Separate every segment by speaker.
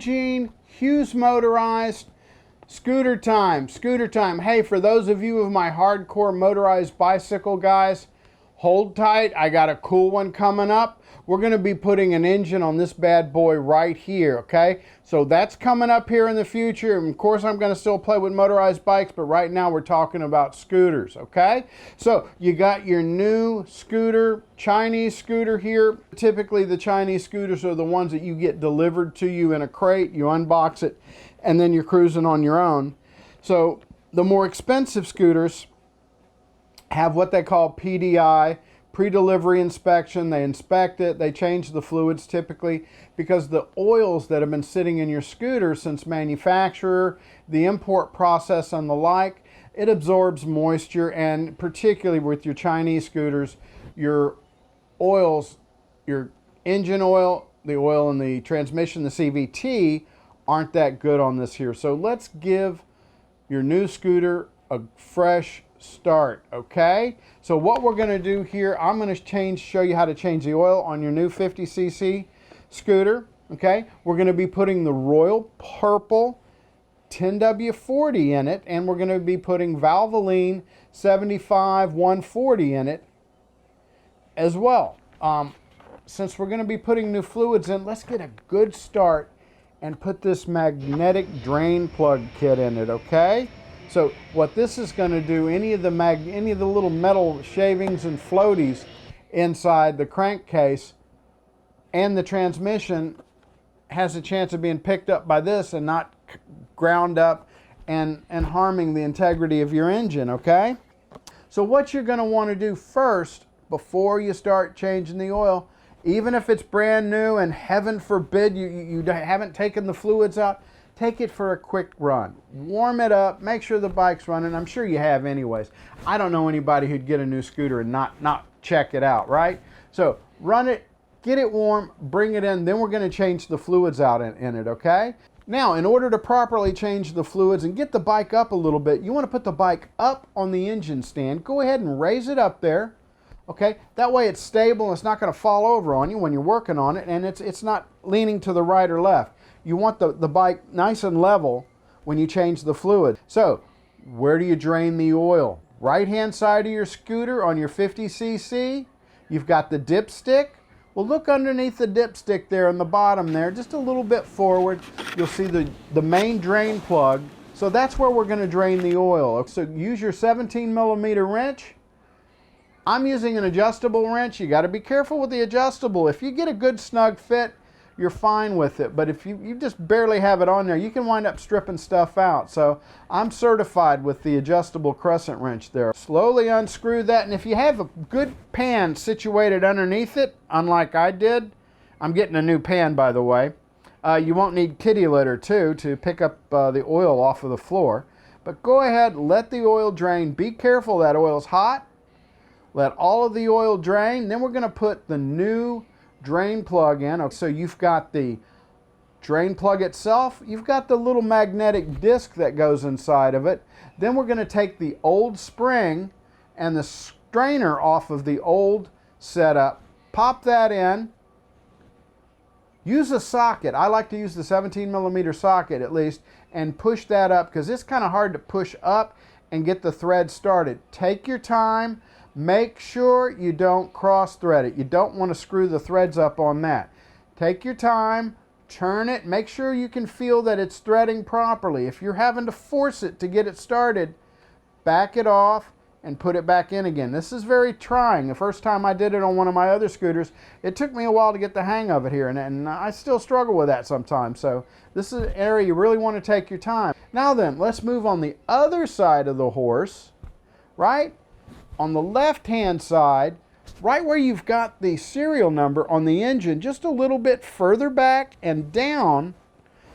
Speaker 1: Eugene Hughes Motorized. Scooter time, scooter time. Hey, for those of you of my hardcore motorized bicycle guys, hold tight. I got a cool one coming up. We're going to be putting an engine on this bad boy right here, okay? So that's coming up here in the future. And of course, I'm going to still play with motorized bikes, but right now we're talking about scooters, okay? So you got your new scooter, Chinese scooter here. Typically, the Chinese scooters are the ones that you get delivered to you in a crate. You unbox it, and then you're cruising on your own. So the more expensive scooters have what they call PDI, pre-delivery inspection. They inspect it, they change the fluids typically, because the oils that have been sitting in your scooter since manufacturer, the import process and the like, it absorbs moisture, and particularly with your Chinese scooters, your oils, your engine oil, the oil in the transmission, the CVT, aren't that good on this here. So let's give your new scooter a fresh start, okay? So what we're going to do here, I'm going to show you how to change the oil on your new 50cc scooter, okay? We're going to be putting the Royal Purple 10W40 in it, and we're going to be putting Valvoline 75 140 in it as well. Since we're going to be putting new fluids in, let's get a good start and put this magnetic drain plug kit in it, okay? So what this is going to do, any of the little metal shavings and floaties inside the crankcase and the transmission has a chance of being picked up by this and not ground up and harming the integrity of your engine, okay? So what you're going to want to do first, before you start changing the oil, even if it's brand new and heaven forbid you haven't taken the fluids out, take it for a quick run. Warm it up, make sure the bike's running. I'm sure you have anyways. I don't know anybody who'd get a new scooter and not check it out, right? So run it, get it warm, bring it in, then we're going to change the fluids out in it, okay? Now, in order to properly change the fluids and get the bike up a little bit, you want to put the bike up on the engine stand. Go ahead and raise it up there, okay? That way it's stable and it's not going to fall over on you when you're working on it, and it's not leaning to the right or left. You want the bike nice and level when you change the fluid. So, where do you drain the oil? Right-hand side of your scooter on your 50cc, you've got the dipstick. Well, look underneath the dipstick there on the bottom there, just a little bit forward. You'll see the main drain plug. So that's where we're going to drain the oil. So use your 17mm wrench. I'm using an adjustable wrench. You got to be careful with the adjustable. If you get a good snug fit, you're fine with it, but if you just barely have it on there, you can wind up stripping stuff out. So I'm certified with the adjustable crescent wrench there. Slowly unscrew that, and if you have a good pan situated underneath it, unlike I did, I'm getting a new pan by the way, you won't need kitty litter too to pick up the oil off of the floor. But go ahead, let the oil drain. Be careful, that oil's hot. Let all of the oil drain. Then we're going to put the new drain plug in. So you've got the drain plug itself, you've got the little magnetic disc that goes inside of it. Then we're going to take the old spring and the strainer off of the old setup, pop that in, use a socket. I like to use the 17mm socket at least, and push that up because it's kind of hard to push up and get the thread started. Take your time. Make sure you don't cross thread it. You don't want to screw the threads up on that. Take your time, turn it, make sure you can feel that it's threading properly. If you're having to force it to get it started, back it off and put it back in again. This is very trying. The first time I did it on one of my other scooters, it took me a while to get the hang of it here, and I still struggle with that sometimes. So this is an area you really want to take your time. Now then, let's move on the other side of the horse, right? On the left-hand side, right where you've got the serial number on the engine, just a little bit further back and down,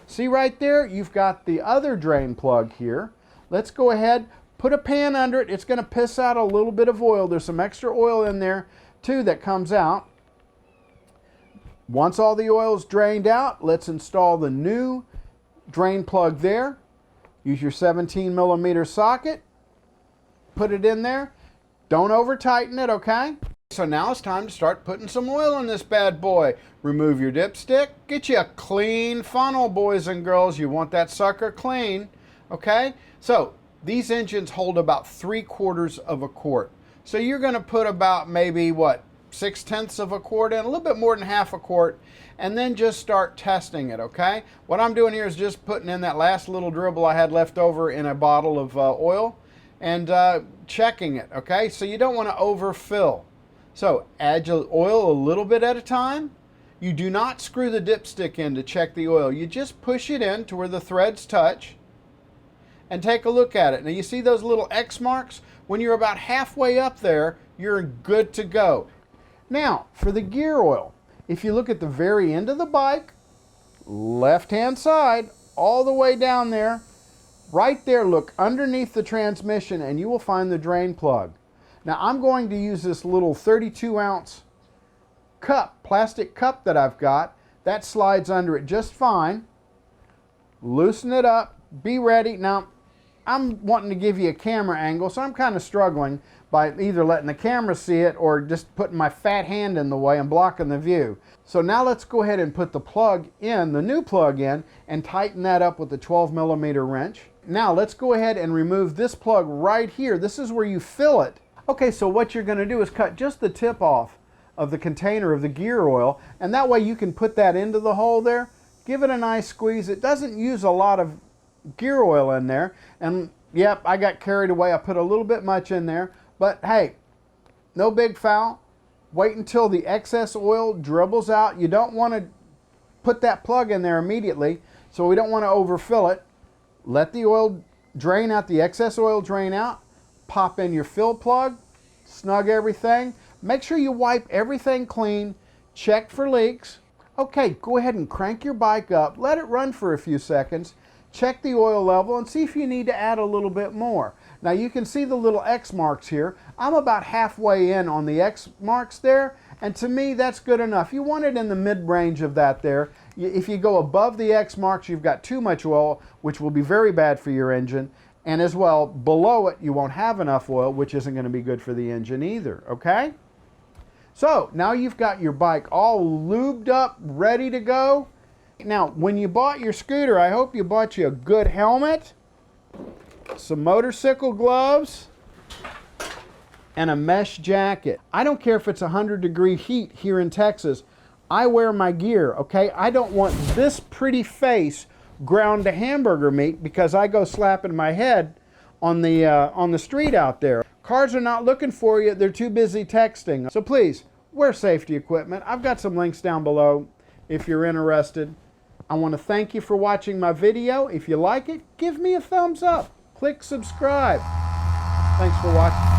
Speaker 1: see right there, you've got the other drain plug here. Let's go ahead, put a pan under it. It's going to piss out a little bit of oil. There's some extra oil in there too that comes out. Once all the oil is drained out, let's install the new drain plug there. Use your 17mm socket, put it in there. Don't over tighten it, okay? So now it's time to start putting some oil in this bad boy. Remove your dipstick. Get you a clean funnel, boys and girls. You want that sucker clean, okay? So these engines hold about 3/4 of a quart. So you're gonna put about maybe, what, 6/10 of a quart in, a little bit more than half a quart, and then just start testing it, okay? What I'm doing here is just putting in that last little dribble I had left over in a bottle of oil and checking it, okay? So you don't want to overfill. So add your oil a little bit at a time. You do not screw the dipstick in to check the oil. You just push it in to where the threads touch and take a look at it. Now you see those little X marks? When you're about halfway up there, you're good to go. Now, for the gear oil, if you look at the very end of the bike, left-hand side, all the way down there, right there, look underneath the transmission and you will find the drain plug. Now, I'm going to use this little 32-ounce cup, plastic cup that I've got. That slides under it just fine. Loosen it up, be ready. Now, I'm wanting to give you a camera angle, so I'm kind of struggling by either letting the camera see it or just putting my fat hand in the way and blocking the view. So now let's go ahead and put the plug in, the new plug in, and tighten that up with the 12mm wrench. Now let's go ahead and remove this plug right here. This is where you fill it. Okay, so what you're going to do is cut just the tip off of the container of the gear oil, and that way you can put that into the hole there. Give it a nice squeeze. It doesn't use a lot of gear oil in there, and yep, I got carried away. I put a little bit much in there, but hey, no big foul. Wait until the excess oil dribbles out. You don't want to put that plug in there immediately, so we don't want to overfill it. Let the oil drain out, the excess oil drain out. Pop in your fill plug, snug everything. Make sure you wipe everything clean. Check for leaks. Okay, go ahead and crank your bike up. Let it run for a few seconds. Check the oil level and see if you need to add a little bit more. Now you can see the little X marks here. I'm about halfway in on the X marks there, and to me that's good enough. You want it in the mid-range of that there. If you go above the X marks, you've got too much oil, which will be very bad for your engine. And as well, below it, you won't have enough oil, which isn't going to be good for the engine either, okay? So now you've got your bike all lubed up, ready to go. Now, when you bought your scooter, I hope you bought you a good helmet, some motorcycle gloves, and a mesh jacket. I don't care if it's 100-degree heat here in Texas. I wear my gear, okay? I don't want this pretty face ground to hamburger meat because I go slapping my head on the street out there. Cars are not looking for you. They're too busy texting. So please, wear safety equipment. I've got some links down below if you're interested. I want to thank you for watching my video. If you like it, give me a thumbs up. Click subscribe. Thanks for watching.